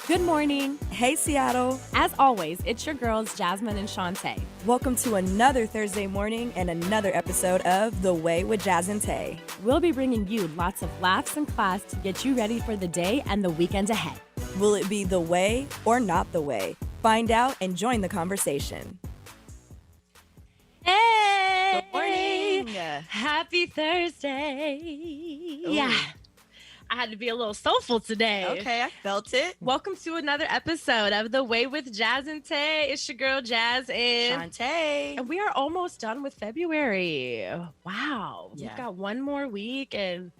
Good morning. Hey, Seattle. As always, it's your girls, Jasmine and Shantae. Welcome to another Thursday morning and another episode of The Way with Jazz and Tay. We'll be bringing you lots of laughs and class to get you ready for the day and the weekend ahead. Will it be the way or not the way? Find out and join the conversation. Hey! Good morning. Happy Thursday. Ooh. Yeah. I had to be a little soulful today. Okay, I felt it. Welcome to another episode of The Way with Jazz and Tay. It's your girl, Jazz and Shantae. And we are almost done with February. Wow. Yeah. We've got one more week and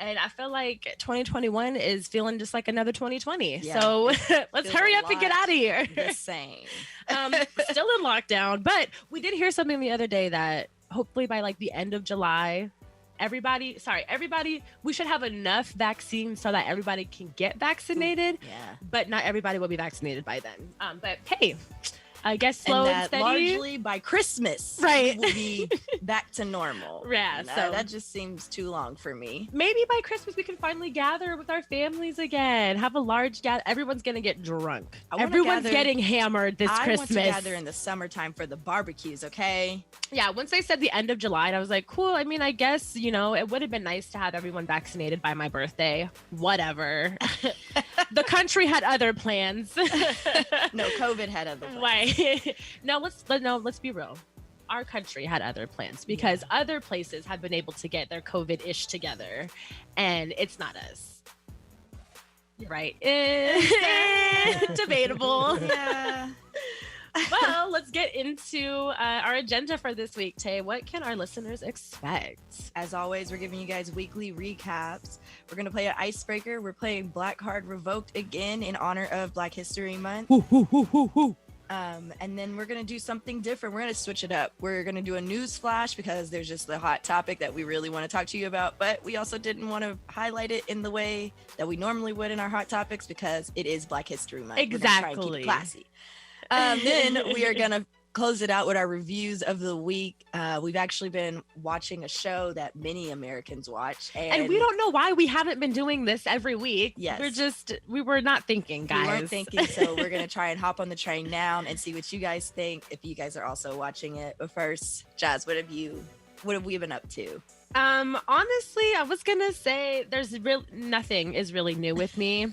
I feel like 2021 is feeling just like another 2020. Yeah, so let's hurry up and get out of here. The same. Still in lockdown, but we did hear something the other day that hopefully by like the end of July, everybody, we should have enough vaccines so that everybody can get vaccinated. Yeah. But not everybody will be vaccinated by then. But hey, I guess slow and and that steady. largely by Christmas, Right. we'll be back to normal. Yeah, And, so- that just seems too long for me. Maybe by Christmas we can finally gather with our families again. Have a large gather. Everyone's gonna get drunk. I wanna Everyone's gather- getting hammered this I Christmas. want to gather in the summertime for the barbecues, okay? Yeah, once they said the end of July, and I was like, cool. I mean, I guess, it would have been nice to have everyone vaccinated by my birthday. Whatever. The country had other plans. No, COVID had other plans. Right. Let's be real. Our country had other plans because other places have been able to get their COVID-ish together, and it's not us. Right. Debatable. Yeah. Well, let's get into our agenda for this week. Tay, what can our listeners expect? As always, we're giving you guys weekly recaps. We're going to play an icebreaker. We're playing Black Card Revoked again in honor of Black History Month. And then we're going to do something different. We're going to switch it up. We're going to do a news flash because there's just the hot topic that we really want to talk to you about. But we also didn't want to highlight it in the way that we normally would in our hot topics because it is Black History Month. We're gonna try and keep it classy. Then we are going to close it out with our reviews of the week. We've actually been watching a show that many Americans watch. And we don't know why we haven't been doing this every week. Yes. We were not thinking, guys. We weren't thinking, so we're going to try and hop on the train now and see what you guys think, if you guys are also watching it. But first, Jazz, what have we been up to? Honestly, I was going to say nothing is really new with me,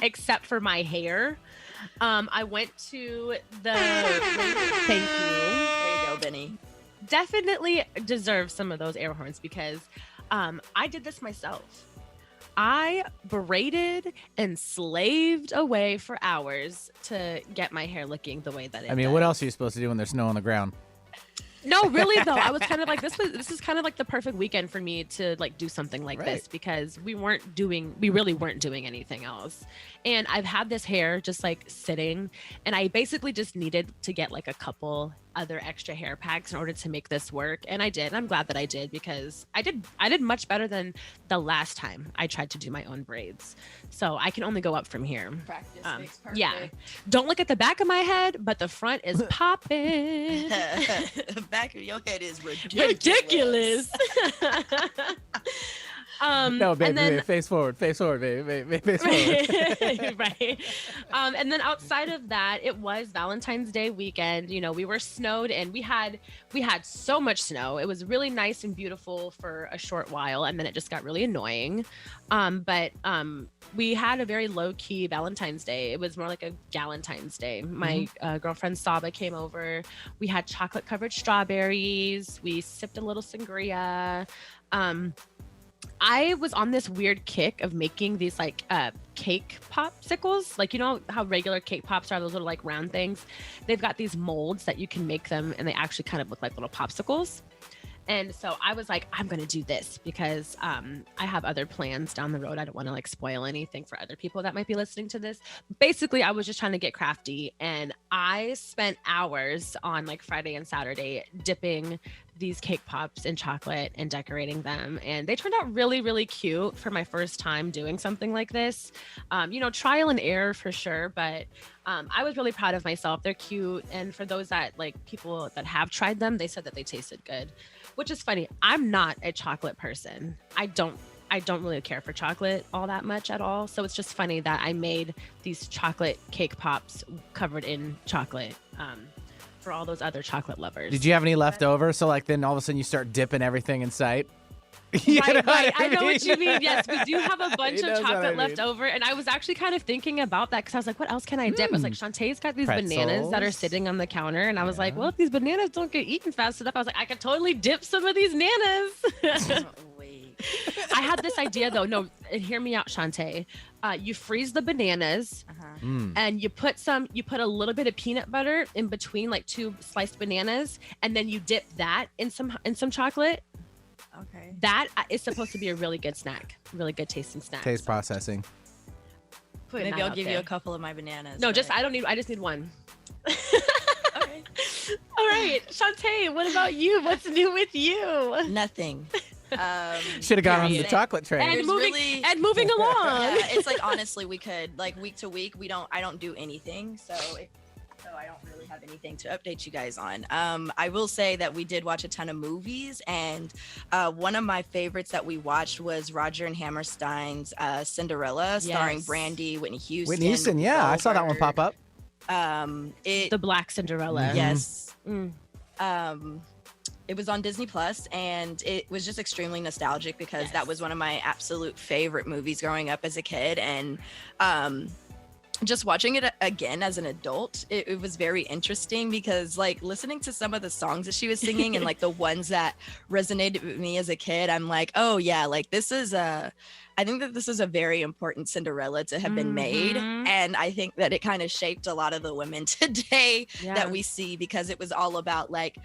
except for my hair. I went to the thank you. There you go, Benny. Definitely deserve some of those air horns because I did this myself. I braided and slaved away for hours to get my hair looking the way that it does. What else are you supposed to do when there's snow on the ground? No, really though, I was kind of like, this is kind of like the perfect weekend for me to like do something like this because we really weren't doing anything else. And I've had this hair just like sitting, and I basically just needed to get like a couple other extra hair packs in order to make this work. And I did. I'm glad that I did because I did much better than the last time I tried to do my own braids. So I can only go up from here. Practice makes perfect. Yeah. Don't look at the back of my head, but the front is popping. The back of your head is ridiculous. No, baby, and then, face forward, baby, face forward. Right. And then outside of that, it was Valentine's Day weekend. We were snowed and we had so much snow. It was really nice and beautiful for a short while, and then it just got really annoying. But we had a very low-key Valentine's Day. It was more like a Galentine's Day. My girlfriend Saba came over. We had chocolate-covered strawberries. We sipped a little sangria. I was on this weird kick of making these like cake popsicles. Like, how regular cake pops are, those little like round things. They've got these molds that you can make them, and they actually kind of look like little popsicles. And so I was like, I'm going to do this because I have other plans down the road. I don't want to like spoil anything for other people that might be listening to this. Basically, I was just trying to get crafty, and I spent hours on like Friday and Saturday dipping these cake pops in chocolate and decorating them. And they turned out really, really cute for my first time doing something like this. Trial and error for sure, but I was really proud of myself. They're cute. And for those that like people that have tried them, they said that they tasted good, which is funny. I'm not a chocolate person. I don't I don't really care for chocolate all that much at all. So it's just funny that I made these chocolate cake pops covered in chocolate for all those other chocolate lovers. Did you have any left over? So like then all of a sudden you start dipping everything in sight. You know Right, what I know mean? what you mean. Yes, we do have a bunch He of knows what I chocolate mean. left over. And I was actually kind of thinking about that because I was like, what else can I dip? I was like, Shantae's got these bananas that are Pretzels. sitting on the counter. And I was like, well, if these bananas don't get eaten fast enough, I was like, I could totally dip some of these nanas. Wait. I had this idea though. No, and hear me out, Shantae. You freeze the bananas and you put a little bit of peanut butter in between like 2 sliced bananas. And then you dip that in some chocolate. Okay. That is supposed to be a really good snack, really good tasting snack. Taste processing. Putting Maybe that I'll out give you there. a couple of my bananas. No, but- I just need one. Okay. All right, Shantae, what about you? What's new with you? Nothing. Should have gone on the period. chocolate train. And There's moving really- and moving along. Yeah, it's like honestly, we could like week to week. I don't do anything, so I don't really have anything to update you guys on. I will say that we did watch a ton of movies, and one of my favorites that we watched was Roger and Hammerstein's Cinderella, starring Yes. Brandy, Whitney Houston. Whitney Houston, yeah, I saw that one pop up. The Black Cinderella. Yes. Mm. It was on Disney Plus, and it was just extremely nostalgic because that was one of my absolute favorite movies growing up as a kid. And just watching it again as an adult, it was very interesting because like listening to some of the songs that she was singing and like the ones that resonated with me as a kid, I'm like, oh yeah, like I think that this is a very important Cinderella to have been made. Mhm. And I think that it kind of shaped a lot of the women today Yeah. that we see, because it was all about like,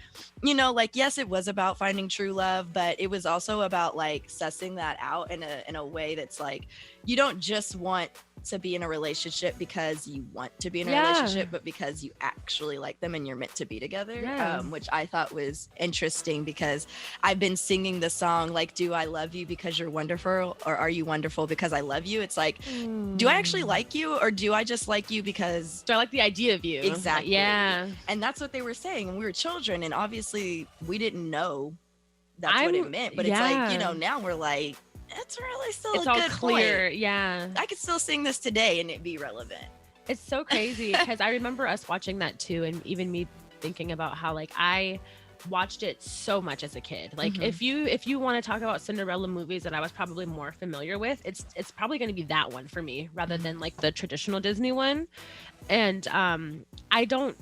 you know, like, yes, it was about finding true love, but it was also about like sussing that out in a way that's like, you don't just want to be in a relationship because you want to be in a Yeah. relationship, but because you actually like them and you're meant to be together. Yeah. Which I thought was interesting because I've been singing the song like, do I love you because you're wonderful, or are you wonderful because I love you? It's like, do I actually like you, or do I just like you because So I like the idea of you. Exactly. Yeah. and that's what they were saying when we were children, and obviously we didn't know that's what I'm- it meant, but it's like, yeah. you know, now we're like, it's really still It's a all good clear. point. Yeah. I could still sing this today and it be relevant. It's so crazy because I remember us watching that too, and even me thinking about how like I watched it so much as a kid. Like Mhm. if you want to talk about Cinderella movies that I was probably more familiar with, it's probably going to be that one for me rather than like the traditional Disney one. And I don't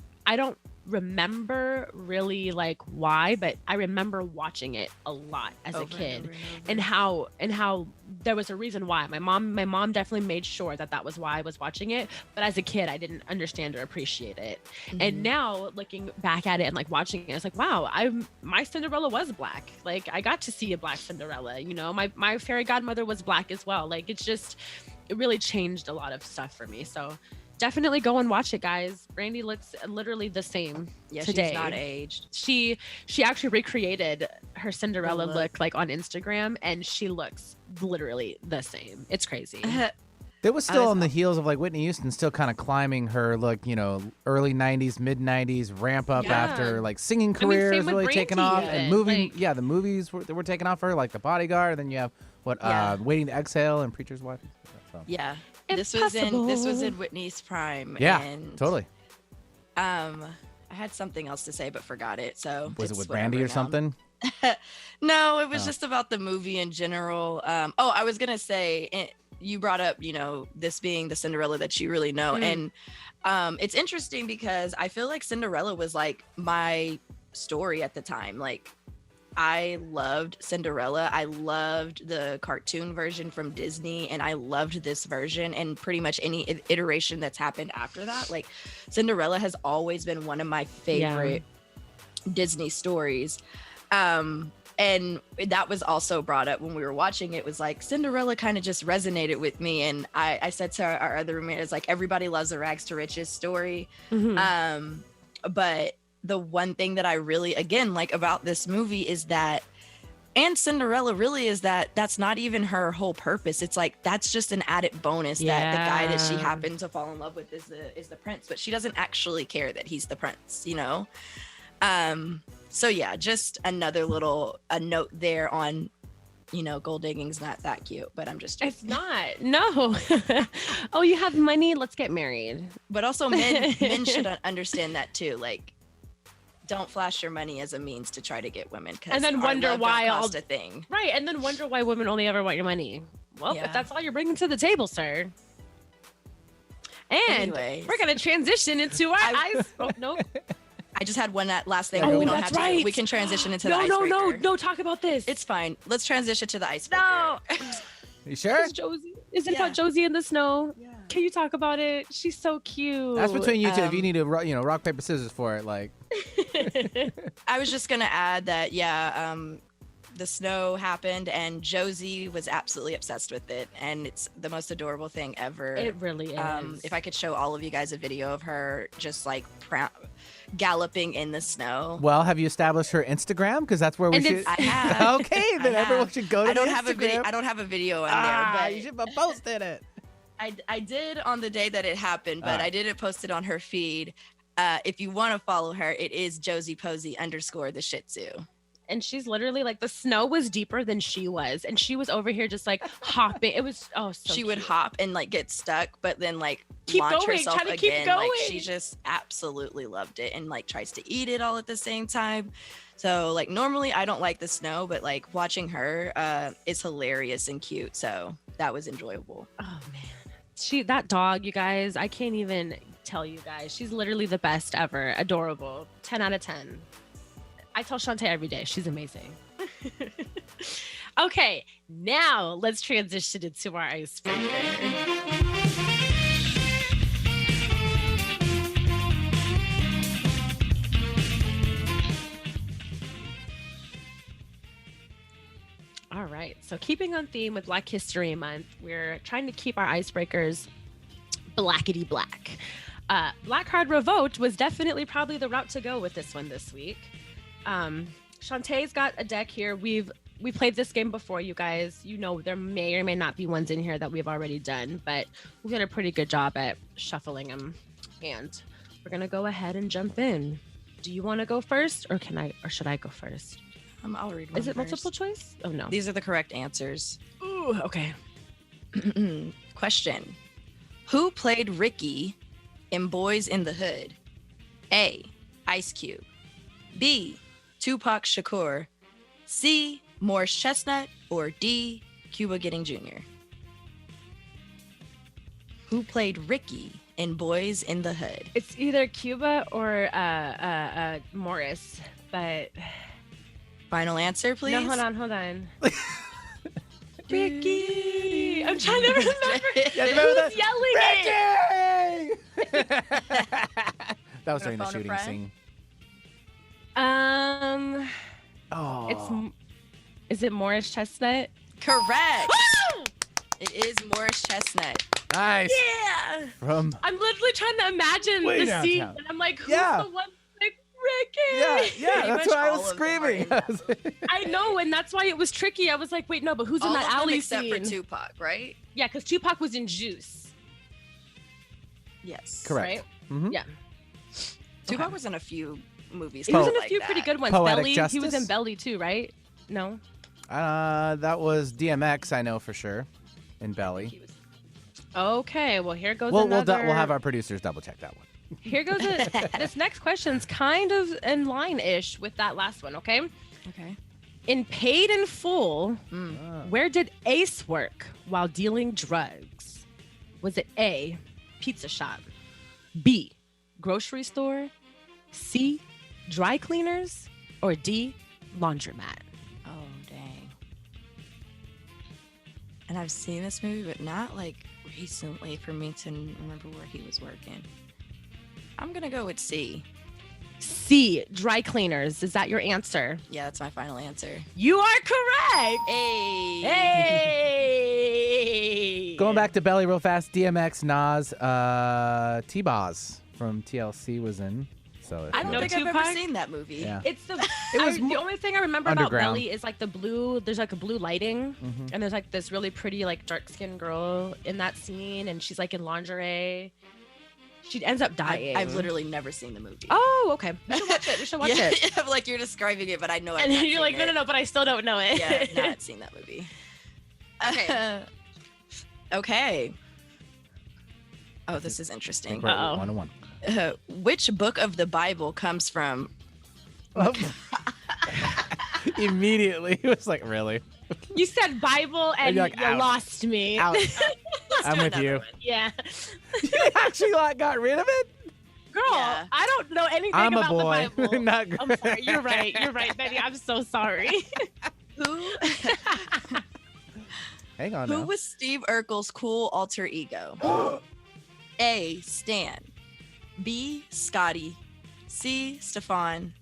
remember really like why, but I remember watching it a lot as a Over and kid. over and over. And how there was a reason why. My mom definitely made sure that was why I was watching it, but as a kid I didn't understand or appreciate it. And Mhm. now looking back at it and like watching it, it's like, wow, my Cinderella was black. Like I got to see a black Cinderella, you know. My fairy godmother was black as well. Like it really changed a lot of stuff for me. So definitely go and watch it, guys. Brandy looks literally the same Yeah, today. she's not aged. She actually recreated her Cinderella look. look like on Instagram, and she looks literally the same. It's crazy. It was still was- on the heels of like Whitney Houston still kind of climbing her look, you know, early 90s, mid 90s ramp up Yeah. after like singing I mean, career same is with really Brandy taking off, even, and moving. like- Yeah, the movies were taking off for her, like The Bodyguard. And then you have Yeah. Waiting to Exhale and Preacher's Wife. So, Yeah. This was in Impossible. Whitney's prime. yeah, and, totally. I had something else to say but forgot it. So Was it it's with Brandy or whatever now. something? No, it was Oh. just about the movie in general. I was gonna say, you brought up, you know, this being the Cinderella that you really know, Mm. and it's interesting because I feel like Cinderella was like my story at the time. Like, I loved Cinderella. I loved the cartoon version from Disney, and I loved this version, and pretty much any iteration that's happened after that. Like, Cinderella has always been one of my favorite Disney stories. And that was also brought up when we were watching it, was like Cinderella kind of just resonated with me. And I said to our other roommate, it's like, everybody loves a rags to riches story. Mhm. But the one thing that I really, again, like about this movie is that, and Cinderella really, is that that's not even her whole purpose. It's like, that's just an added bonus that the guy that she Yeah. happened to fall in love with is the prince, but she doesn't actually care that he's the prince, you know? So yeah, just another a note there on gold digging's not that cute, but I'm just joking. It's not. No. Oh, you have money? Let's get married. But also men should understand that too. Like, don't flash your money as a means to try to get women, and then wonder why cost a thing. Right, and then wonder why women only ever want your money. Well, if that's all you're bringing to the table, sir. And we're gonna transition into our ice. Oh, nope. I just had one last thing. Oh, we don't that's have to. right. We can transition into the icebreaker. No. Talk about this. It's fine. Let's transition to the icebreaker. No. You sure? Josie. Is it about Josie in the snow? Yeah. Can you talk about it? She's so cute. That's between you two. If you need to, rock paper scissors for it, like. I was just gonna add that, the snow happened and Josie was absolutely obsessed with it, and it's the most adorable thing ever. It really is. If I could show all of you guys a video of her just like galloping in the snow. Well, have you established her Instagram? Because that's where we should. I have. Okay, then everyone should go to I don't the have Instagram. I don't have a video on there, but you should have posted it. I did on the day that it happened, but I didn't post it on her feed. If you want to follow her, it is Josie Posey _ the Shih Tzu. And she's literally like, the snow was deeper than she was, and she was over here just like hopping. It was so she cute. would hop and like get stuck, but then like keep launch going, herself try to again. keep going. Like she just absolutely loved it, and like tries to eat it all at the same time. So like normally I don't like the snow, but like watching her is hilarious and cute. So that was enjoyable. Oh man, that dog, you guys, I can't even tell you guys. She's literally the best ever. Adorable. 10 out of 10. I tell Shantae every day. She's amazing. Okay, now let's transition into our icebreaker. All right, so keeping on theme with Black History Month, we're trying to keep our icebreakers blackety black. Black Card Revoked was definitely probably the route to go with this one this week. Shantae's got a deck here. We played this game before, you guys. There may or may not be ones in here that we've already done, but we did a pretty good job at shuffling them. And we're gonna go ahead and jump in. Do you want to go first, or should I go first? I'll read one. Is it first. multiple choice? Oh no. These are the correct answers. Ooh, okay. Question: who played Ricky in Boys in the Hood? A. Ice Cube. B. Tupac Shakur. C. Morris Chestnut. Or D. Cuba Gooding Jr. Who played Ricky in Boys in the Hood? It's either Cuba or Morris, but Final answer, please. no, hold on. Ricky. I'm trying to remember. Who's yelling it? That was during the shooting scene. Is it Morris Chestnut? Correct. It is Morris Chestnut. Nice. Yeah. I'm literally trying to imagine the downtown scene, and I'm like, who's the one like Ricky? Yeah, that's why I was screaming. I know, and that's why it was tricky. I was like, wait, no, but who's in that alley except scene? for Tupac, right? Yeah, because Tupac was in Juice. Yes. Correct. Right? Mm-hmm. Yeah. Tupac was in a few movies. He was in a like few that. pretty good ones. Poetic Belly. Justice? He was in Belly too, right? No. That was DMX, I know for sure, in Belly. Okay, well here goes We'll another. we'll have our producers double check that one. Here goes this next question's kind of in line-ish with that last one. Okay. Okay. In Paid in Full, where did Ace work while dealing drugs? Was it A, pizza shop, B, grocery store, C, dry cleaners, or D, laundromat? Oh, dang. And I've seen this movie, but not like recently for me to remember where he was working. I'm going to go with C. C, dry cleaners. Is that your answer? Yeah, that's my final answer. You are correct. Hey. Hey. Going back to Belly real fast, DMX, Nas, T-Boz from TLC was in. So I don't think I've ever seen that movie. Yeah. It's the the only thing I remember about Underground. Belly is like the blue. There's like a blue lighting, and there's like this really pretty like dark skinned girl in that scene, and she's like in lingerie. She ends up dying. I've literally never seen the movie. Oh, okay. We should watch it. We should watch Yeah, it. I'm like, you're describing it, but I know. And then you're like, no, but I still don't know it. Yeah, I've not seen that movie. Okay. Okay. Oh, this is interesting. Uh-oh. 101. Which book of the Bible comes from? Immediately, he was like, really? You said Bible and you're like, you ouch. lost me. Ouch. Let's I'm do with another you. one. Yeah. You actually like, got rid of it? Girl, Yeah. I don't know anything I'm a about boy. the Bible. Not I'm sorry. You're right. You're right, Betty. I'm so sorry. Who? Hang on Who now. was Steve Urkel's cool alter ego? A. Stan. B. Scotty. C. Stefan.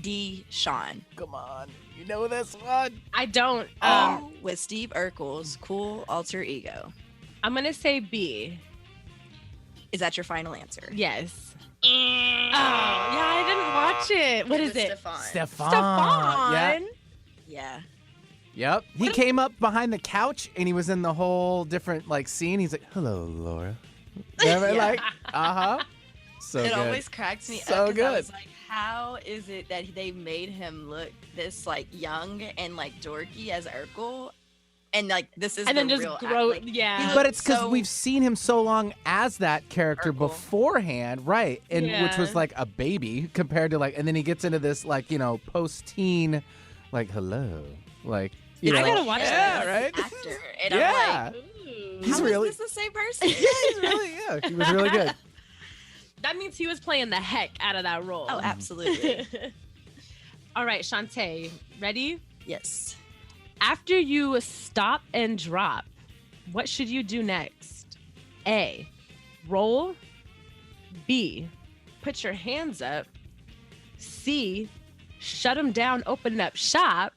D. Sean. Come on. You know this one. I don't. With Steve Urkel's cool alter ego. I'm gonna say B. Is that your final answer? Yes. Oh, yeah, I didn't watch it. What is was it? Stefan. Stefan. Stefan. Yeah. Yep. He came up behind the couch and he was in the whole different like scene. He's like, "Hello, Laura." Remember? Yeah. Like, So It good. always cracks me So up 'cause I good. was like, how is it that they made him look this like young and like dorky as Urkel? And like this is And the then just real grow. like, Yeah. he But it's because so- we've seen him so long as that character Urkel. beforehand, right? And which was Yeah. like a baby compared to like, and then he gets into this like, you know, post-teen, like, hello, like, you I know, gotta watch yeah, that. right? actor. And Yeah. I'm like, Ooh. He's how is really- this the same person? Yeah, he's really, yeah, he was really good. That means he was playing the heck out of that role. Oh, absolutely. All right, Shantae, ready? Yes. After you stop and drop, what should you do next? A, roll. B, put your hands up. C, shut them down, open up shop.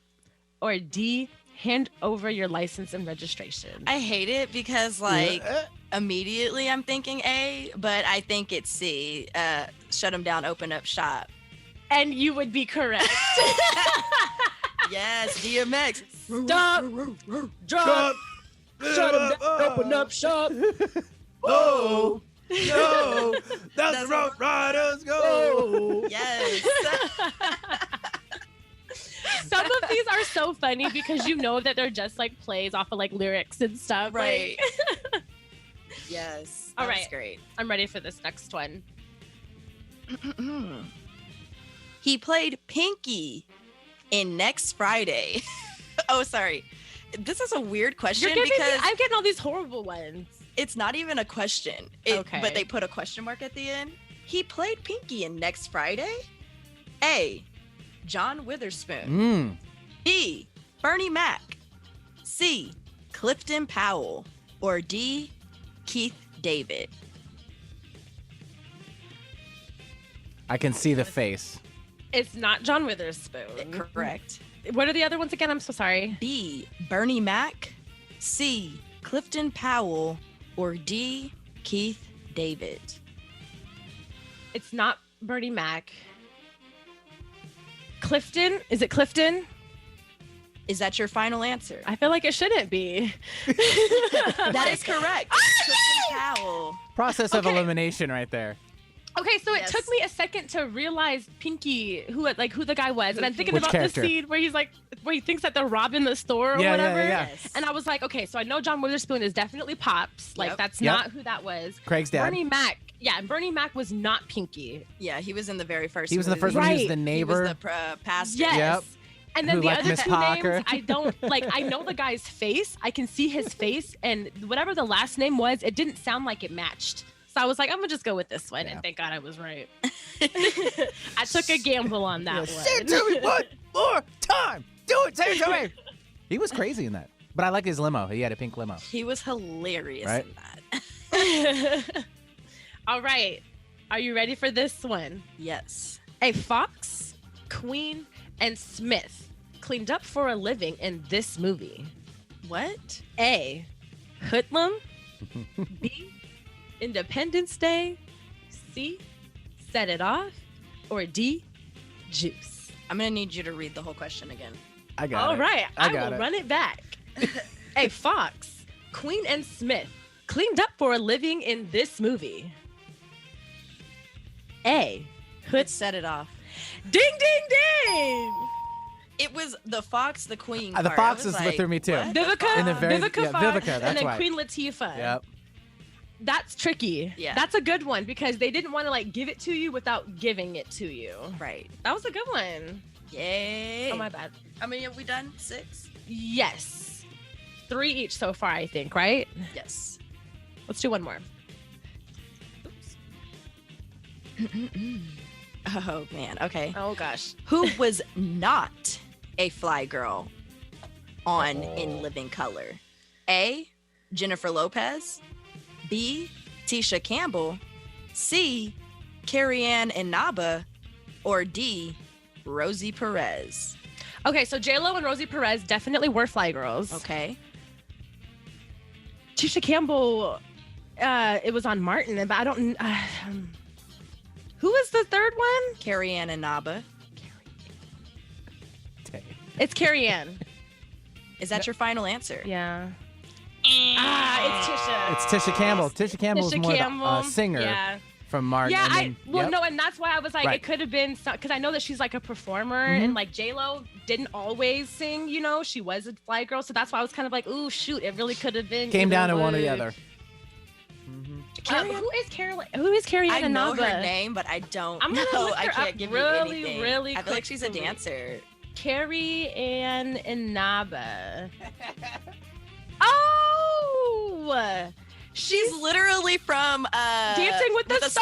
Or D, hand over your license and registration. I hate it because like Yeah. immediately I'm thinking A, but I think it's C. Shut them down, open up shop. And you would be correct. Yes, DMX. Stop, drop, shut 'em down, open up shop. Oh, no, that's That's Rough Riders go. Oh. Yes. Some of these are so funny because you know that they're just like plays off of like lyrics and stuff. Right. Like, Yes. All That's right. great. I'm ready for this next one. He played Pinky in Next Friday. Oh, sorry. This is a weird question You're giving me, because I'm getting all these horrible ones. it's not even a question. Okay. But they put a question mark at the end. He played Pinky in Next Friday. A. John Witherspoon. B. Bernie Mac. C. Clifton Powell. Or D. Keith David. I can see the face. It's not John Witherspoon. Correct. What are the other ones again? I'm so sorry. B. Bernie Mac. C. Clifton Powell. Or D. Keith David. It's not Bernie Mac. Clifton? Is it Clifton? Is that your final answer? I feel like it shouldn't be. That is correct. Clifton Powell. Process of Okay. elimination right there. Okay, so it Yes. took me a second to realize Pinky, who the guy was, and I'm thinking Which about character? the scene where he thinks that they're robbing the store or Yeah, yeah, whatever. yeah. Yes. And I was like, okay, so I know John Witherspoon is definitely Pops. Like Yep. that's Yep. not who that was. Craig's dad. Bernie Mac, yeah, and Bernie Mac was not Pinky. Yeah, he was in the very first. He was in the movie. first one. He was Right. the He was neighbor. the pastor. Yes. Yep. And then Who the liked other Miss two Parker. names, I don't like. I know the guy's face. I can see his face, and whatever the last name was, it didn't sound like it matched. So I was like, I'm gonna just go with this one, Yeah. and thank God I was right. I took a gamble on that one. Say it to me one more time. Do it. Say it to me. He was crazy in that. But I like his limo. He had a pink limo. He was hilarious Right. in that. All right, are you ready for this one? Yes. A Fox, Queen, and Smith cleaned up for a living in this movie. What? A. Hoodlum. B. Independence Day. C. Set It Off. Or D. Juice. I'm gonna need you to read the whole question again. I got All it. right, I I got will it. run it back. A Fox, Queen, and Smith cleaned up for a living in this movie. A. Let's set it off. Ding, ding, ding. It was the Fox, the Queen. The part. Fox I was is what threw me too. what? Vivica, In the very- Vivica yeah, Fox, Vivica, that's and then right. Queen Latifah. Yep. That's tricky. Yeah. That's a good one because they didn't want to like give it to you without giving it to you. Right. That was a good one. Yay. Oh, my bad. How many have we done? 6? Yes. 3 each so far, I think, right? Yes. Let's do one more. Oh, man. Okay. Oh, gosh. Who was not a fly girl on Oh. In Living Color? A. Jennifer Lopez. B. Tisha Campbell. C. Carrie Ann Inaba. Or D. Rosie Perez. Okay, so J-Lo and Rosie Perez definitely were fly girls. Okay. Tisha Campbell, it was on Martin, but I don't... who was the third one? Carrie Ann Inaba. Tay. It's Carrie Ann. Is that your final answer? Yeah. It's Tisha. It's Tisha Campbell. Tisha Campbell was Tisha more Campbell. the singer Yeah. from Martin. Yeah, and then, no, and that's why I was like, Right. it could have been because I know that she's like a performer, and like J-Lo didn't always sing. You know, she was a fly girl, so that's why I was kind of like, ooh, shoot, it really could have been. Came either down to one or the way. other. Who is Caroline? Who is Carrie I Ann know Inaba? her name, but I don't I'm gonna know. look I her can't up give really, you anything. really I feel like she's a quickly. dancer. Carrie Ann Inaba. Oh, She's literally from Dancing with the Stars.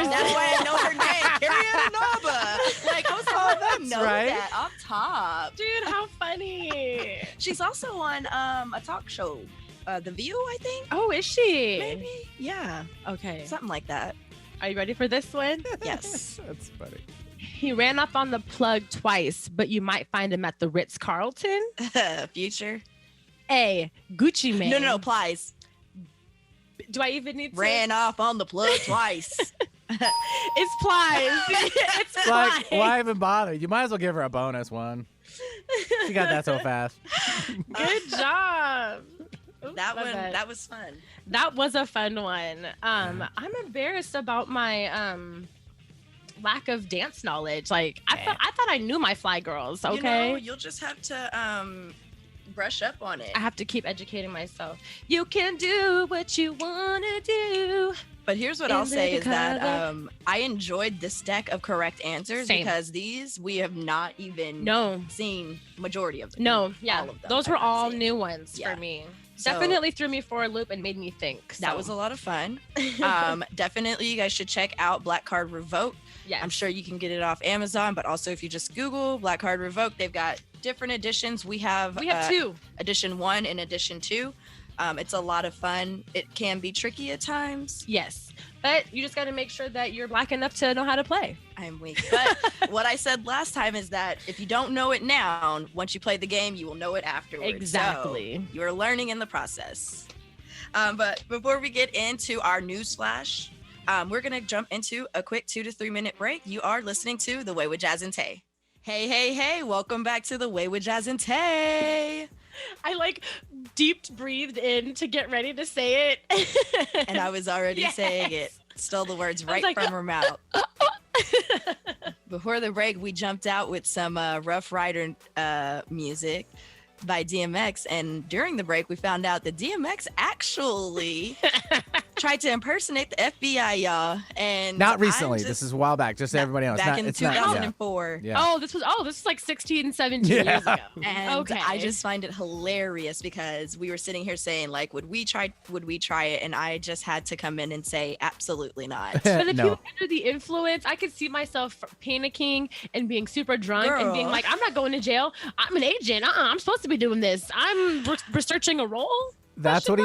That's why I know her name, Carrie Ann Inaba. Like, I was like, I know right. that off top. dude, how funny! She's also on a talk show, The View, I think. Oh, is she? Maybe, yeah, Okay. something like that. Are you ready for this one? Yes. That's funny. He ran up on the plug twice, but you might find him at the Ritz-Carlton. Future. A. Gucci Mane. No, Plies. Do I even need to? Ran off on the plug twice. It's Plies. It's Plies. Like, why even bother? You might as well give her a bonus one. She got that so fast. Good job. Oops, That my one, bad. that was fun. That was a fun one. I'm embarrassed about my lack of dance knowledge. Like I thought I knew my fly girls. Okay. You know, you'll just have to brush up on it. I have to keep educating myself. You can do what you want to do. But here's what In I'll say is that Living I enjoyed this deck of correct answers Same. because these we have not even No. seen majority of them. No. Yeah. All of them Those I've were not all seen. new ones Yeah. for me. So- Definitely threw me for a loop and made me think. That so. was a lot of fun. Definitely, you guys should check out Black Card Revoked. Yes. I'm sure you can get it off Amazon, but also if you just Google Black Card Revoked, they've got different editions. We have 2. edition 1 and edition 2. It's a lot of fun. It can be tricky at times. Yes. But you just got to make sure that you're black enough to know how to play. I'm weak. But what I said last time is that if you don't know it now, once you play the game, you will know it afterwards. Exactly. So you're learning in the process. But before we get into our news flash, we're going to jump into a quick 2 to 3 minute break. You are listening to The Way with Jazz and Tay. Hey. Welcome back to The Way with Jazz and Tay. I like deep breathed in to get ready to say it. And I was already saying it. Stole the words right like, from her mouth. Before the break, we jumped out with some Rough Rider music by DMX. And during the break, we found out that DMX actually tried to impersonate the FBI, y'all. And Not recently. This is a while back. Just so Not- everybody knows. back in It's not. 2004. Yeah. This was like 16, 17 Yeah. years ago. And Okay. I just find it hilarious because we were sitting here saying, like, would we try it? And I just had to come in and say, absolutely not. But if No. you were under the influence, I could see myself panicking and being super drunk and being Girl. like, I'm not going to jail. I'm an agent. I'm supposed to be doing this. I'm researching a role. That's what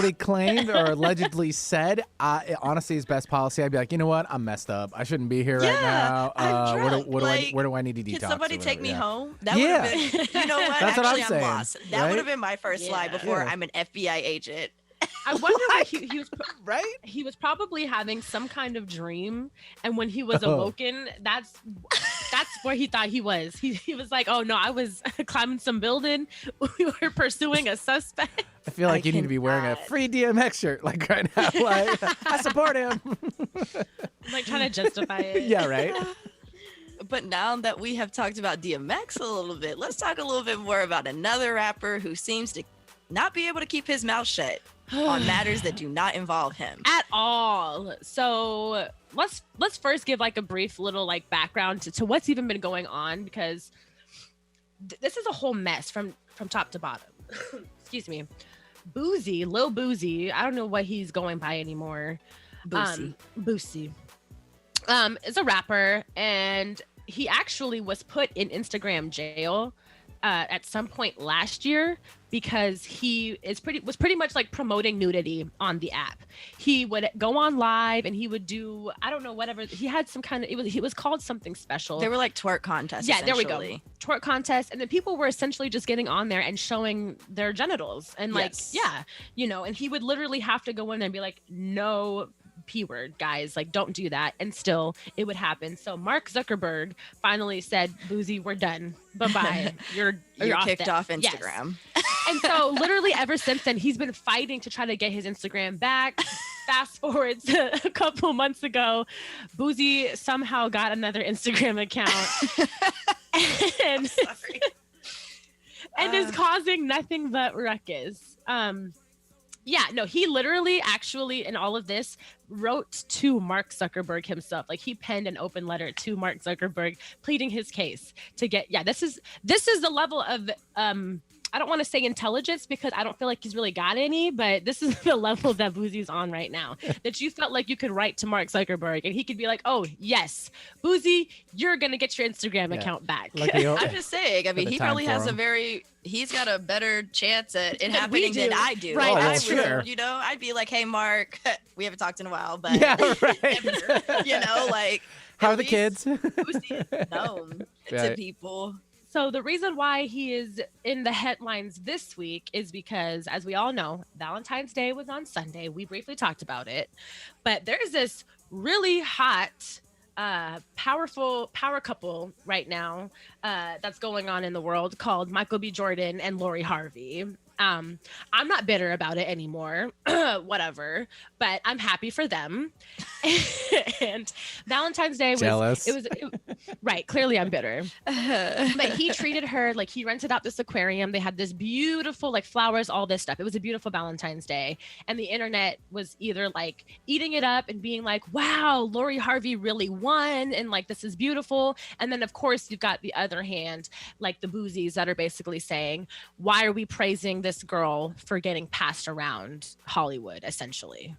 he claimed or allegedly said. Honestly, his best policy, I'd be like, you know what? I'm messed up. I shouldn't be here right now. I'm drunk. Where do I need to detox? Can somebody or take whatever? me Yeah. home? That Yeah. would have been, you know what? That's what I'm Actually, I'm saying, lost. That right? would have been my first lie before Yeah. I'm an FBI agent. I wonder what he was. Right? He was probably having some kind of dream, and when he was Oh. awoken, that's where he thought he was. He was like, "Oh no, I was climbing some building. We were pursuing a suspect." I feel like I you need to be wearing a cannot. free DMX shirt, like right now. Like, I support him. Like trying to justify it. Yeah, right. But now that we have talked about DMX a little bit, let's talk a little bit more about another rapper who seems to not be able to keep his mouth shut on matters that do not involve him at all. So let's first give like a brief little like background to what's even been going on, because this is a whole mess from top to bottom. Excuse me. Boosie, Lil Boosie, I don't know what he's going by anymore. Boosie. Is a rapper, and he actually was put in Instagram jail at some point last year because he was pretty much like promoting nudity on the app. He would go on live and he would do, I don't know, whatever. He had some kind of, it was called something special. They were like twerk contests. Yeah, there we go. Twerk contests. And then people were essentially just getting on there and showing their genitals. And like, yeah, you know, and he would literally have to go in there and be like, no P word, guys, like don't do that. And still it would happen. So Mark Zuckerberg finally said, Boosie, we're done. Bye-bye. You're kicked off Instagram. Yes. And so literally ever since then, he's been fighting to try to get his Instagram back. Fast forward to a couple months ago, Boosie somehow got another Instagram account and is causing nothing but ruckus. Yeah, no, he literally actually in all of this wrote to Mark Zuckerberg himself. Like he penned an open letter to Mark Zuckerberg pleading his case to get, this is the level of, I don't want to say intelligence because I don't feel like he's really got any, but this is the level that Boosie's on right now. That you felt like you could write to Mark Zuckerberg and he could be like, oh, yes, Boosie, you're going to get your Instagram account back. I'm just saying, I mean, he probably has he's got a better chance at it happening than I do. Right, I'd be like, hey, Mark, we haven't talked in a while, but like, how are the kids? Boosie known to people. So the reason why he is in the headlines this week is because, as we all know, Valentine's Day was on Sunday. We briefly talked about it, but there's this really hot, powerful power couple right now that's going on in the world called Michael B. Jordan and Lori Harvey. I'm not bitter about it anymore, whatever, but I'm happy for them. And Valentine's Day jealous. Right. Clearly I'm bitter, but he treated her like he rented out this aquarium. They had this beautiful, like flowers, all this stuff. It was a beautiful Valentine's Day. And the internet was either like eating it up and being like, wow, Lori Harvey really won. And like, this is beautiful. And then of course you've got the other hand, like the Boosies that are basically saying, why are we praising this girl for getting passed around Hollywood, essentially?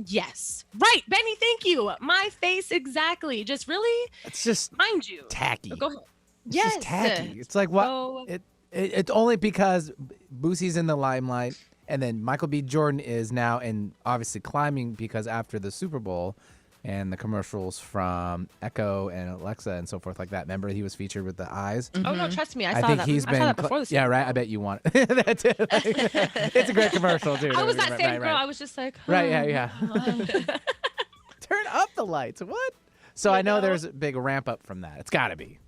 Yes. Right, Benny, thank you. My face, exactly. Just really, it's just mind you. Tacky. Go ahead. It's yes. just tacky. It's like what? It's only because Boosie's in the limelight, and then Michael B. Jordan is now and obviously climbing because after the Super Bowl and the commercials from Echo and Alexa and so forth like that. Remember, he was featured with the eyes. Oh no, trust me, I saw think that. He's I been saw that before the Super yeah, right. Bowl. I bet you want it. That's it. It's a great commercial, dude. I was that same right. girl. I was just like, right, yeah. Turn up the lights. What? So I know there's a big ramp up from that. It's got to be.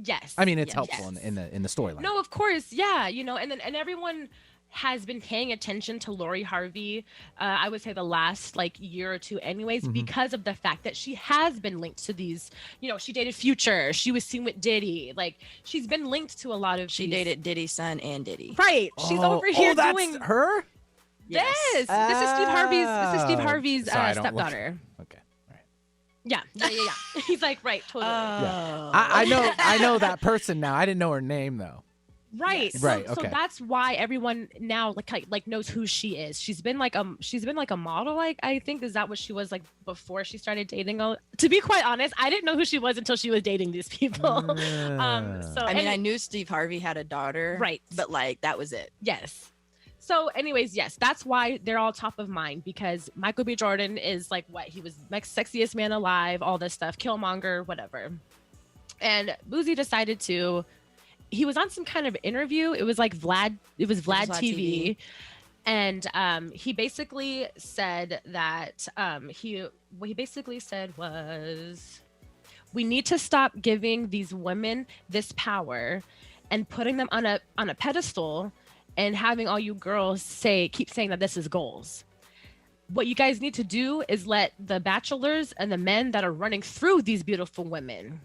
Yes. I mean, it's helpful in the storyline. No, of course, yeah. You know, and everyone has been paying attention to Lori Harvey, I would say the last like year or two anyways, because of the fact that she has been linked to these, you know, she dated Future, she was seen with Diddy, like she's been linked to a lot of dated Diddy's son and Diddy. Right. She's over here doing that's her? Yes. This is Steve Harvey's stepdaughter. Okay. Right. Yeah. He's like, right, totally. Yeah. I know that person now. I didn't know her name though. Right. Yes. So, right. Okay. So that's why everyone now like knows who she is. She's been like a model, like I think is that what she was like before she started dating. To be quite honest, I didn't know who she was until she was dating these people. I knew Steve Harvey had a daughter, right? But like that was it. Yes. So anyways, yes, that's why they're all top of mind because Michael B. Jordan is like what he was like sexiest man alive, all this stuff, Killmonger, whatever. And Boosie decided he was on some kind of interview. It was like Vlad TV. And he basically said that what he basically said was, we need to stop giving these women this power and putting them on a pedestal and having all you girls keep saying that this is goals. what you guys need to do is let the bachelors and the men that are running through these beautiful women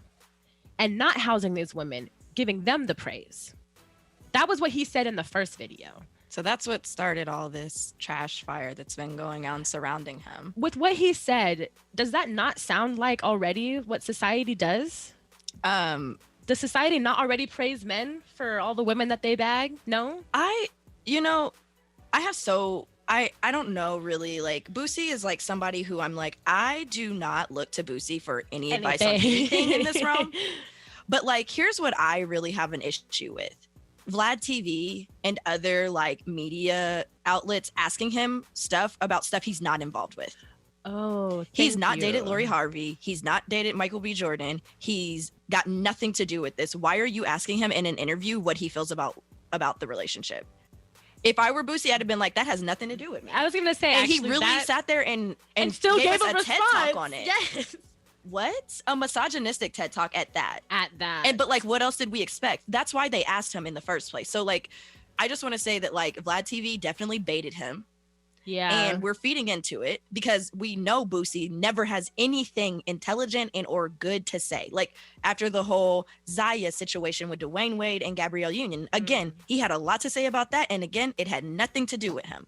and not housing these women, giving them the praise. That was what he said in the first video. So that's what started all this trash fire that's been going on surrounding him. With what he said, does that not sound like already what society does? Does society not already praise men for all the women that they bag? No? I don't know really. Like, Boosie is like somebody who I'm like, I do not look to Boosie for any advice on anything in this realm. But like, here's what I really have an issue with. Vlad TV and other like media outlets asking him stuff about stuff he's not involved with. Oh, he's not dated Lori Harvey. He's not dated Michael B. Jordan. He's got nothing to do with this. Why are you asking him in an interview what he feels about the relationship? If I were Boosie, I'd have been like, that has nothing to do with me. I was gonna say, and he really sat there and still gave us a TED talk on it. Yes. What? A misogynistic TED talk at that. But like, what else did we expect? That's why they asked him in the first place. So like, I just want to say that like Vlad TV definitely baited him. Yeah. And we're feeding into it because we know Boosie never has anything intelligent and or good to say. Like after the whole Zaya situation with Dwayne Wade and Gabrielle Union, again, he had a lot to say about that. And again, it had nothing to do with him.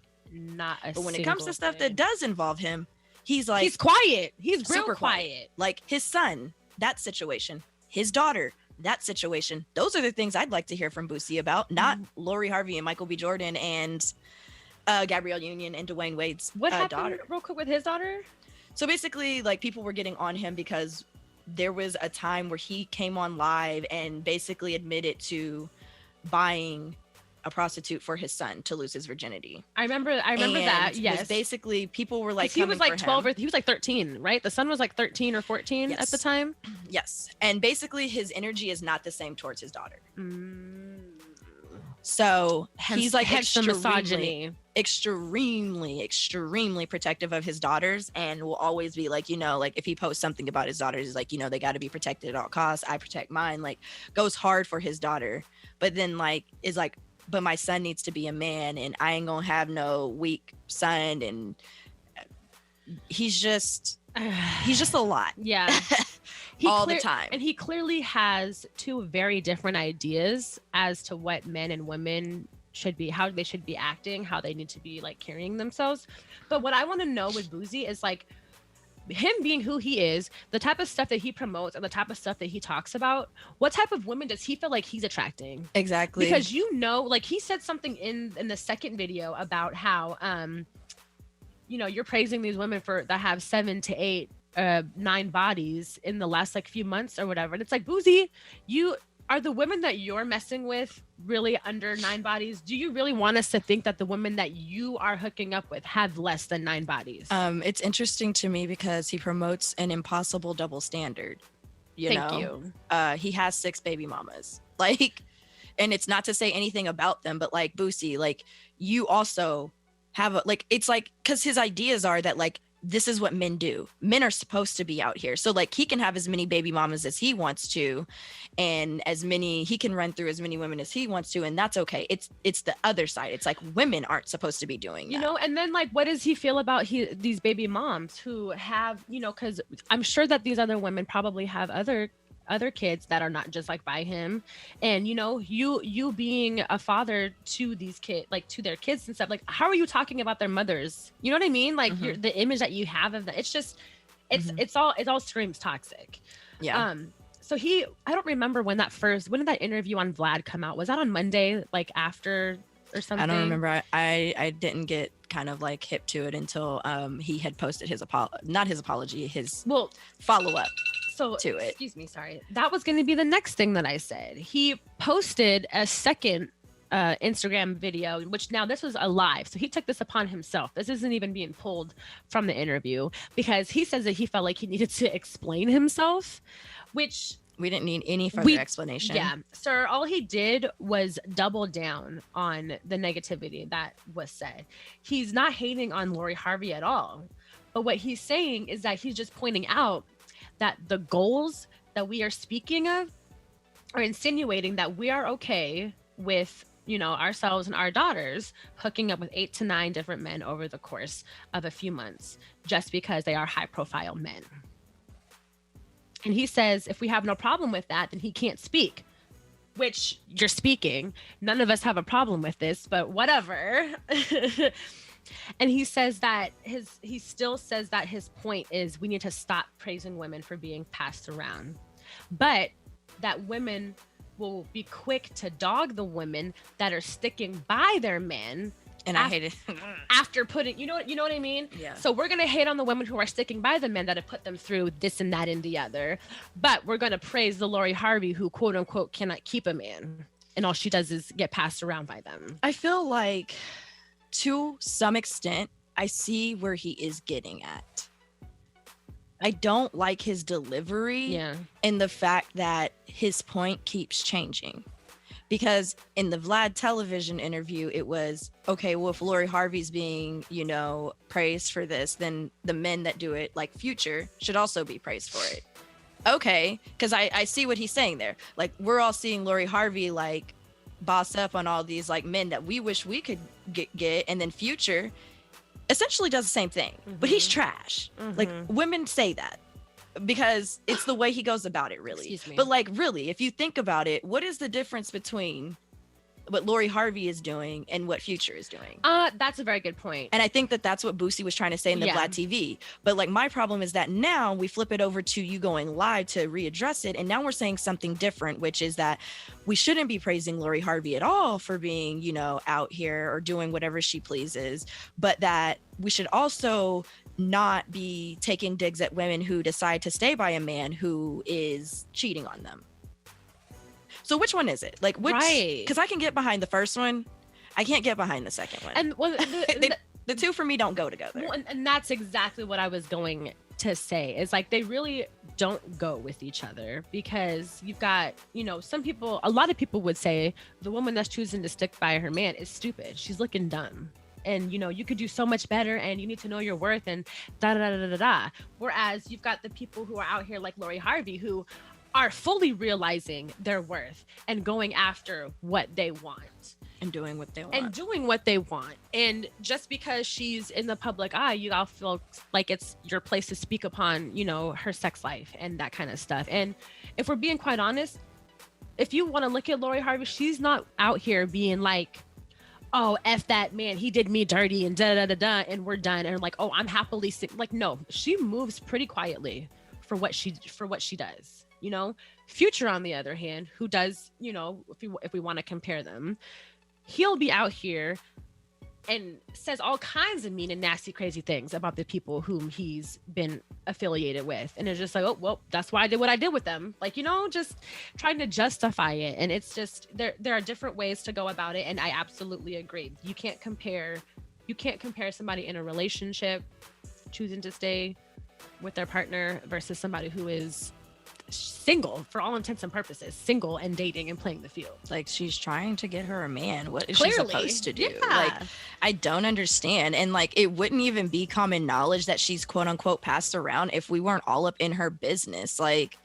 But when it comes to stuff that does involve him, he's like, he's quiet. He's real super quiet. Like his son, that situation, his daughter, that situation. Those are the things I'd like to hear from Boosie about, not Lori Harvey and Michael B. Jordan and Gabrielle Union and Dwayne Wade's what happened daughter. Real quick with his daughter? So basically, like, people were getting on him because there was a time where he came on live and basically admitted to buying a prostitute for his son to lose his virginity. I remember that. Yes. Basically, people were like, he was like 12 or he was like 13, right? The son was like 13 or 14 at the time. Yes. And basically his energy is not the same towards his daughter. So he's like extremely protective of his daughters and will always be like, you know, like if he posts something about his daughters, he's like, you know, they got to be protected at all costs. I protect mine, like goes hard for his daughter, but then like is like, but my son needs to be a man and I ain't gonna have no weak son. And he's just a lot. Yeah. The time. And he clearly has two very different ideas as to what men and women should be, how they should be acting, how they need to be like carrying themselves. But what I want to know with Boosie is like him being who he is, the type of stuff that he promotes and the type of stuff that he talks about, what type of women does he feel like he's attracting? Exactly. Because you know, like he said something in the second video about how you know, you're praising these women that have 7 to 8 9 bodies in the last like few months or whatever. And it's like, Boosie, you are the women that you're messing with really under 9 bodies? Do you really want us to think that the women that you are hooking up with have less than 9 bodies? It's interesting to me because he promotes an impossible double standard. Thank you. He has 6 baby mamas. Like, and it's not to say anything about them, but like Boosie, like you also have it's like, because his ideas are that like, this is what men do. Men are supposed to be out here. So like he can have as many baby mamas as he wants to and he can run through as many women as he wants to. And that's okay. It's the other side. It's like women aren't supposed to be doing that. You know, and then like, what does he feel about these baby moms who have, you know, because I'm sure that these other women probably have other kids that are not just like by him. And you know, you being a father to these kids, like to their kids and stuff, like how are you talking about their mothers? You know what I mean? Like the image that you have of them, it's just it all screams toxic. Yeah. So I don't remember when did that interview on Vlad come out? Was that on Monday, like after or something? I don't remember. I didn't get kind of like hip to it until he had posted his follow-up. To it. Excuse me, sorry. That was going to be the next thing that I said. He posted a second Instagram video, which now this was a live. So he took this upon himself. This isn't even being pulled from the interview because he says that he felt like he needed to explain himself, which we didn't need any further explanation. Yeah. Sir, all he did was double down on the negativity that was said. He's not hating on Lori Harvey at all. But what he's saying is that he's just pointing out that the goals that we are speaking of are insinuating that we are okay with ourselves and our daughters hooking up with 8 to 9 different men over the course of a few months just because they are high profile men. And he says if we have no problem with that, then he can't speak, which you're speaking. None of us have a problem with this, but whatever. And he says that he still says that his point is we need to stop praising women for being passed around, but that women will be quick to dog the women that are sticking by their men. And I hate it. After putting, you know what I mean? Yeah. So we're going to hate on the women who are sticking by the men that have put them through this and that and the other. But we're going to praise the Lori Harvey who, quote unquote, cannot keep a man. And all she does is get passed around by them. I feel like to some extent, I see where he is getting at. I don't like his delivery and the fact that his point keeps changing. Because in the Vlad television interview, it was, okay, well, if Lori Harvey's being, praised for this, then the men that do it, like Future, should also be praised for it. Okay, because I see what he's saying there. Like, we're all seeing Lori Harvey, like, boss up on all these, like, men that we wish we could get. And then Future essentially does the same thing, but he's trash. Like, women say that because it's the way he goes about it, really. But like, really, if you think about it, what is the difference between what Lori Harvey is doing and what Future is doing? That's a very good point. And I think that that's what Boosie was trying to say in the Vlad TV. But like, my problem is that now we flip it over to you going live to readdress it. And now we're saying something different, which is that we shouldn't be praising Lori Harvey at all for being, out here or doing whatever she pleases, but that we should also not be taking digs at women who decide to stay by a man who is cheating on them. So which one is it? Like, which? Because I can get behind the first one, I can't get behind the second one. And well, the two for me don't go together. Well, and that's exactly what I was going to say. Is like they really don't go with each other, because you've got, some people, a lot of people would say the woman that's choosing to stick by her man is stupid. She's looking dumb. And, you could do so much better, and you need to know your worth, and da da da da da da. Whereas you've got the people who are out here like Lori Harvey who are fully realizing their worth and going after what they want. And doing what they want. And just because she's in the public eye, you all feel like it's your place to speak upon, her sex life and that kind of stuff. And if we're being quite honest, if you want to look at Lori Harvey, she's not out here being like, oh, F that man, he did me dirty and da da da da, and we're done. And like, oh, I'm happily sick. Like, no, she moves pretty quietly for what she does. Future, on the other hand, who does, if we want to compare them, he'll be out here and says all kinds of mean and nasty, crazy things about the people whom he's been affiliated with. And it's just like, oh, well, that's why I did what I did with them. Like, just trying to justify it. And it's just, there are different ways to go about it. And I absolutely agree. You can't compare somebody in a relationship choosing to stay with their partner versus somebody who is single, for all intents and purposes, single and dating and playing the field. Like, she's trying to get her a man. What is she supposed to do? Like, I don't understand. And like, it wouldn't even be common knowledge that she's quote unquote passed around if we weren't all up in her business. Like,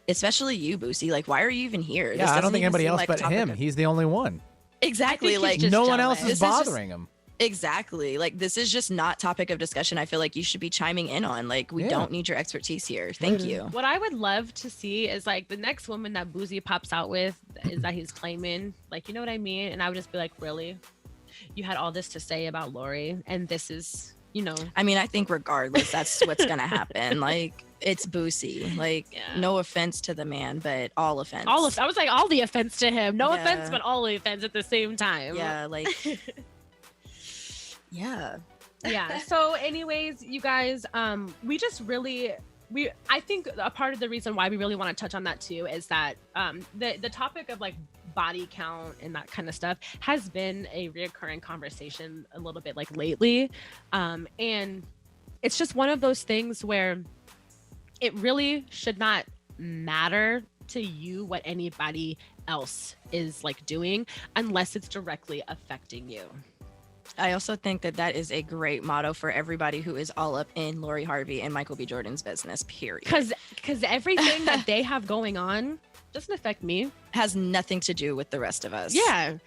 especially you, Boosie. Like, why are you even here? Yeah, I don't think anybody else but him. He's the only one. Exactly. Like, no one else is bothering him. Exactly. Like, this is just not topic of discussion. I feel like you should be chiming in on. Like, we don't need your expertise here. Thank you. What I would love to see is like the next woman that Boosie pops out with is that he's claiming, like, you know what I mean? And I would just be like, really? You had all this to say about Lori, and this is, I mean, I think regardless, that's what's gonna happen. Like, it's Boosie. Like, no offense to the man, but all offense. I was like, all the offense to him. No offense, but all the offense at the same time. Yeah, like. Yeah. So anyways, you guys, we just really, I think a part of the reason why we really want to touch on that too is that the topic of like body count and that kind of stuff has been a reoccurring conversation a little bit like lately. And it's just one of those things where it really should not matter to you what anybody else is like doing unless it's directly affecting you. I also think that is a great motto for everybody who is all up in Lori Harvey and Michael B. Jordan's business, period. Because everything that they have going on doesn't affect me. Has nothing to do with the rest of us. Yeah.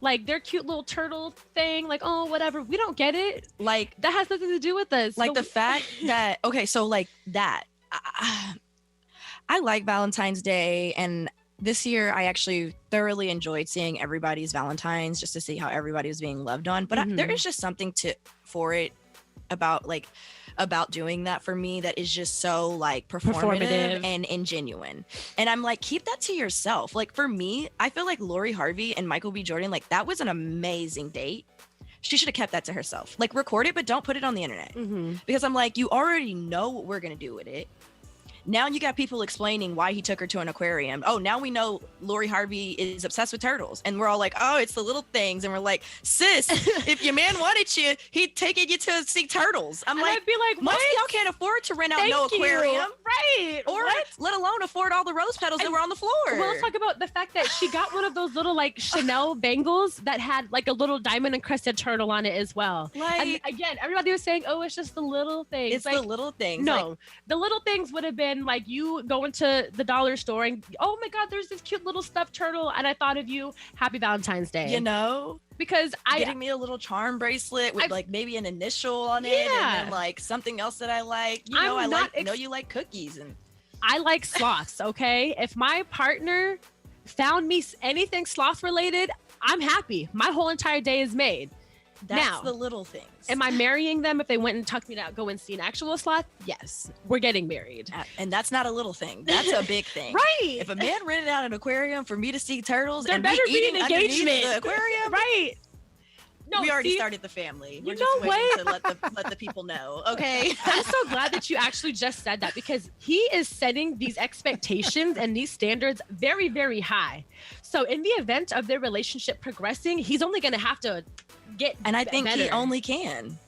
Like their cute little turtle thing, like, oh, whatever. We don't get it. Like that has nothing to do with us. Like the fact that, okay, so like that, I like Valentine's Day, and this year I actually thoroughly enjoyed seeing everybody's Valentine's just to see how everybody was being loved on. But there is just something for it about doing that for me that is just so like performative and ingenuine. And I'm like, keep that to yourself. Like for me, I feel like Lori Harvey and Michael B. Jordan, like that was an amazing date. She should have kept that to herself. Like record it, but don't put it on the internet. Because I'm like, you already know what we're going to do with it. Now you got people explaining why he took her to an aquarium. Oh, now we know Lori Harvey is obsessed with turtles. And we're all like, oh, it's the little things. And we're like, sis, if your man wanted you, he'd taken you to see turtles. I'm like, I'd be like, most of y'all can't afford to rent out no aquarium. Right. Or let alone afford all the rose petals that were on the floor. Well, let's talk about the fact that she got one of those little like Chanel bangles that had like a little diamond encrusted turtle on it as well. Like, and again, everybody was saying, oh, it's just the little things. It's like, the little things. No, like, the little things would have been like you going to the dollar store and, oh my God, there's this cute little stuffed turtle. And I thought of you. Happy Valentine's Day. You know? Because getting me a little charm bracelet with like maybe an initial on it, and then like something else that I like. You know, I know you like cookies, and I like sloths. Okay, if my partner found me anything sloth related, I'm happy. My whole entire day is made. That's now, the little things. Am I marrying them if they went and tucked me to go and see an actual sloth? Yes, we're getting married. And that's not a little thing. That's a big thing. Right. If a man rented out an aquarium for me to see turtles, there and better be be eating an engagement. The aquarium, right? No, we already started the family. We're just waiting to let the people know. Okay. I'm so glad that you actually just said that, because he is setting these expectations and these standards very, very high. So in the event of their relationship progressing, he's only going to have to get and I think better. He only can.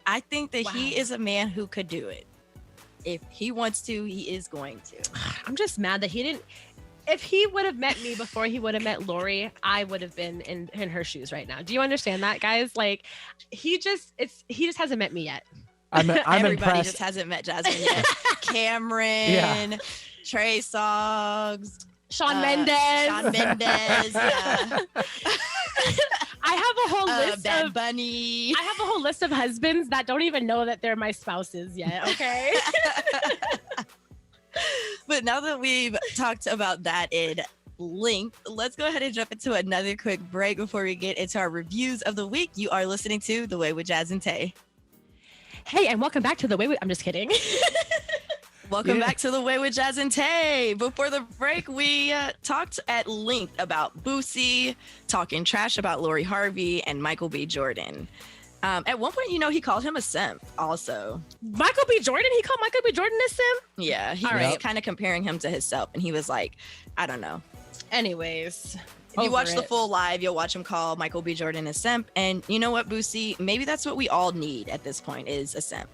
I think that he is a man who could do it. If he wants to, he is going to. I'm just mad that he didn't. If he would have met me before he would have met Lori, I would have been in her shoes right now. Do you understand that, guys? Like, he just hasn't met me yet. I'm Everybody impressed. just hasn't met Jasmine yet. Cameron, Trey Soggs, Shawn Mendes. Yeah. I have a whole list Bad of Bunny. I have a whole list of husbands that don't even know that they're my spouses yet. Okay. But now that we've talked about that in length, let's go ahead and jump into another quick break before we get into our reviews of the week. You are listening to The Way with Jazz and Tay. Hey, and welcome back to The Way with... I'm just kidding. Welcome back to The Way with Jazz and Tay. Before the break, we talked at length about Boosie, talking trash about Lori Harvey and Michael B. Jordan. At one point, he called him a simp also. Michael B. Jordan? He called Michael B. Jordan a simp? Yeah, he was kind of comparing him to himself, and he was like, I don't know. Anyways, if you watch the full live, you'll watch him call Michael B. Jordan a simp. And you know what, Boosie? Maybe that's what we all need at this point, is a simp.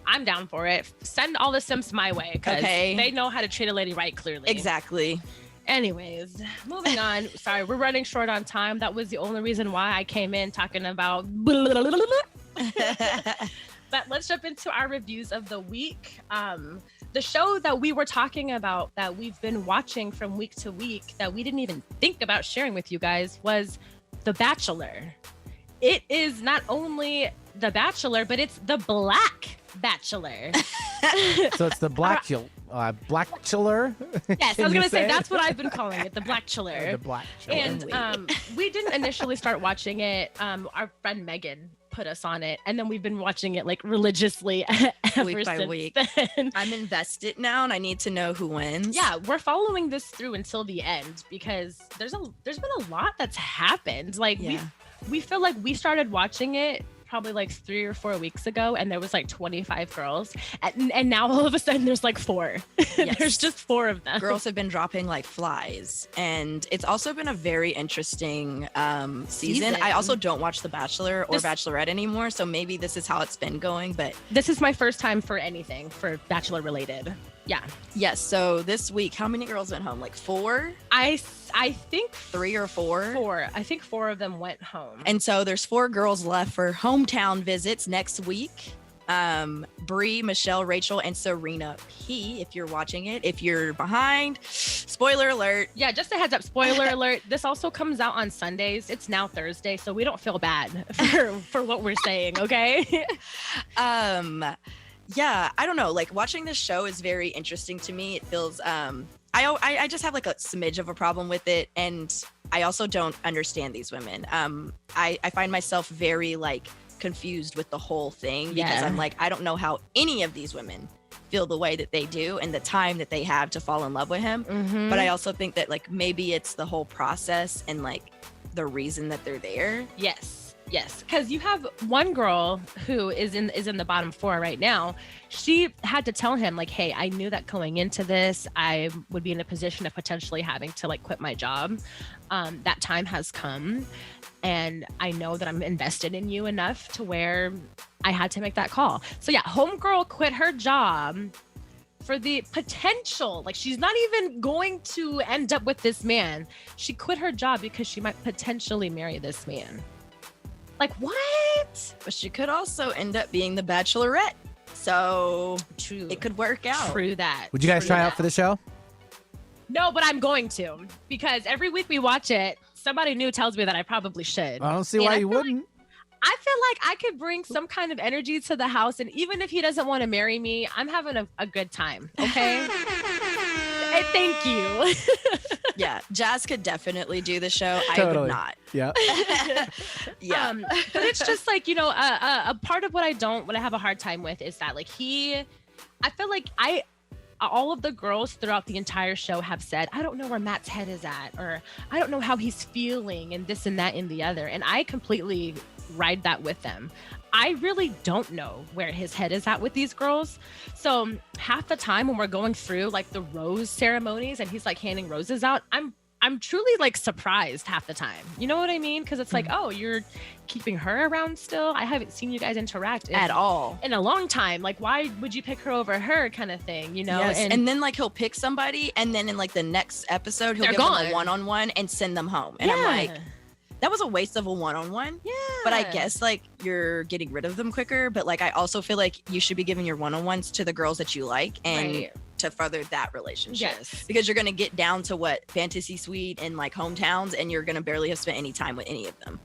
I'm down for it. Send all the simps my way, because they know how to treat a lady right, clearly. Exactly. Anyways, moving on. Sorry, we're running short on time. That was the only reason why I came in talking about... But let's jump into our reviews of the week. The show that we were talking about that we've been watching from week to week that we didn't even think about sharing with you guys was The Bachelor. It is not only The Bachelor, but it's the Black Bachelor. So it's the Blackchiller. Yes, I was going to say that's what I've been calling it, the Blackchiller. The Blackchiller. And we didn't initially start watching it. Our friend Megan put us on it, and then we've been watching it like religiously week by week. Then. I'm invested now, and I need to know who wins. Yeah, we're following this through until the end, because there's been a lot that's happened. Like we feel like we started watching it probably like 3 or 4 weeks ago, and there was like 25 girls, and now all of a sudden there's like 4. Yes. There's just 4 of them. Girls have been dropping like flies, and it's also been a very interesting season. I also don't watch The Bachelor or Bachelorette anymore, so maybe this is how it's been going, but this is my first time for anything for Bachelor related. Yeah. Yes. So this week, how many girls went home? Like 4? I think 3 or 4. 4. I think 4 of them went home. And so there's 4 girls left for hometown visits next week. Bree, Michelle, Rachel, and Serena P. If you're watching it, if you're behind, spoiler alert. Yeah, just a heads up, spoiler alert. This also comes out on Sundays. It's now Thursday, so we don't feel bad for what we're saying, okay? Yeah, I don't know. Like watching this show is very interesting to me. It feels I just have like a smidge of a problem with it, and I also don't understand these women. I find myself very like confused with the whole thing because I'm like, I don't know how any of these women feel the way that they do and the time that they have to fall in love with him. Mm-hmm. But I also think that like maybe it's the whole process and like the reason that they're there. Yes, because you have one girl who is in the bottom 4 right now. She had to tell him like, hey, I knew that going into this I would be in a position of potentially having to like quit my job. That time has come, and I know that I'm invested in you enough to where I had to make that call. So yeah, homegirl quit her job for the potential, like she's not even going to end up with this man. She quit her job because she might potentially marry this man. Like what? But she could also end up being the Bachelorette. So True. it could work out. True that. Would you guys try out for the show? No, but I'm going to, because every week we watch it, somebody new tells me that I probably should. I don't see And why I you feel wouldn't. I feel like I could bring some kind of energy to the house, and even if he doesn't want to marry me, I'm having a good time, okay? And thank you. Yeah, Jazz could definitely do the show. I Totally. would not. Yeah. Yeah. But it's just like, you know, a part of what I have a hard time with is that like I feel like all of the girls throughout the entire show have said, I don't know where Matt's head is at, or I don't know how he's feeling, and this and that and the other. And I completely ride that with them. I really don't know where his head is at with these girls. So half the time when we're going through like the rose ceremonies and he's like handing roses out, I'm truly like surprised half the time. You know what I mean? Because it's like, oh, you're keeping her around still? I haven't seen you guys interact At all. in a long time. Like, why would you pick her over her kind of thing, you know? Yes. And then like he'll pick somebody, and then in like the next episode he'll They're give them gone. a one-on-one and send them home. And I'm like, that was a waste of a one-on-one. yeah. But I guess like you're getting rid of them quicker. But like I also feel like you should be giving your one-on-ones to the girls that you like, and Right. to further that relationship. Yes. Because you're gonna get down to what fantasy suite and like hometowns, and you're gonna barely have spent any time with any of them.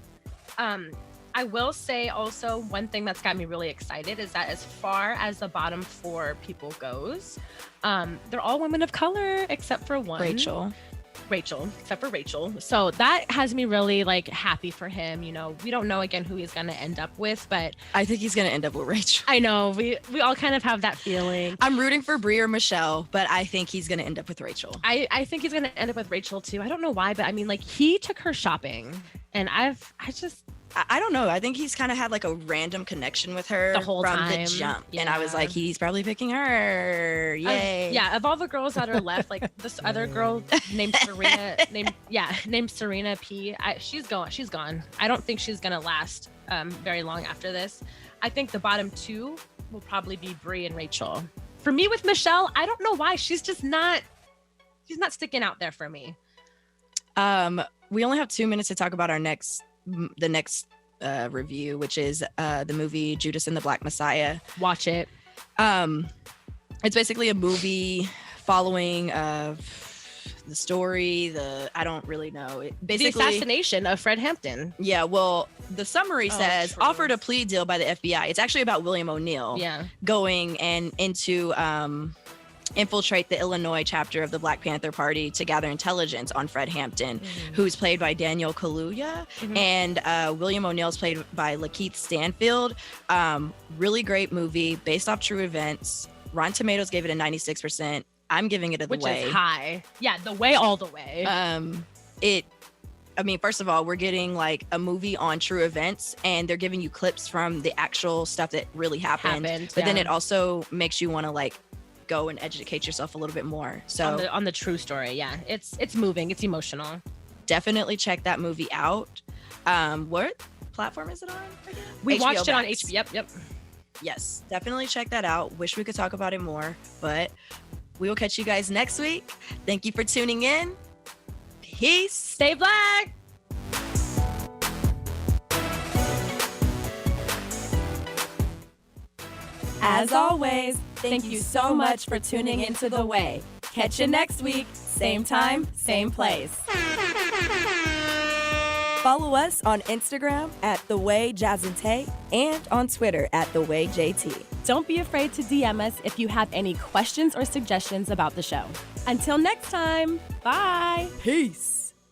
I will say also one thing that's got me really excited is that as far as the bottom 4 people goes, they're all women of color except for one. Rachel, except for Rachel. So that has me really like happy for him. You know, we don't know again who he's going to end up with, but I think he's gonna end up with Rachel. I know we all kind of have that feeling. I'm rooting for Brie or Michelle, but I think he's gonna end up with Rachel. I think he's going to end up with Rachel too. I don't know why, but I mean, like he took her shopping, and I don't know. I think he's kind of had like a random connection with her The whole from time. the jump. And I was Yeah. like, he's probably picking her. Yay. of all the girls that are left, like this other girl named Serena P. She's gone. I don't think she's gonna last very long after this. I think the bottom 2 will probably be Brie and Rachel. For me with Michelle, I don't know why she's not sticking out there for me. We only have 2 minutes to talk about the next review, which is the movie Judas and the Black Messiah. Watch it. It's basically a movie following the story. I don't really know. The assassination of Fred Hampton. Yeah, well, the summary says true. offered a plea deal by the FBI. It's actually about William O'Neill going and into infiltrate the Illinois chapter of the Black Panther Party to gather intelligence on Fred Hampton, who's played by Daniel Kaluuya, and William O'Neill's played by Lakeith Stanfield. Really great movie based off true events. Rotten Tomatoes gave it a 96%. I'm giving it which is high. Yeah, the way all the way. First of all, we're getting like a movie on true events, and they're giving you clips from the actual stuff that really happened. But then it also makes you want to like go and educate yourself a little bit more. So on the true story, yeah, it's moving, it's emotional. Definitely check that movie out. What platform is it on again? We HBO watched it on Max. HBO. Yep. Yes, definitely check that out. Wish we could talk about it more, but we will catch you guys next week. Thank you for tuning in. Peace. Stay black. As always, thank you so much for tuning into The Way. Catch you next week, same time, same place. Follow us on Instagram at The Way Jazz and Tay and on Twitter at The Way JT. Don't be afraid to DM us if you have any questions or suggestions about the show. Until next time, bye. Peace.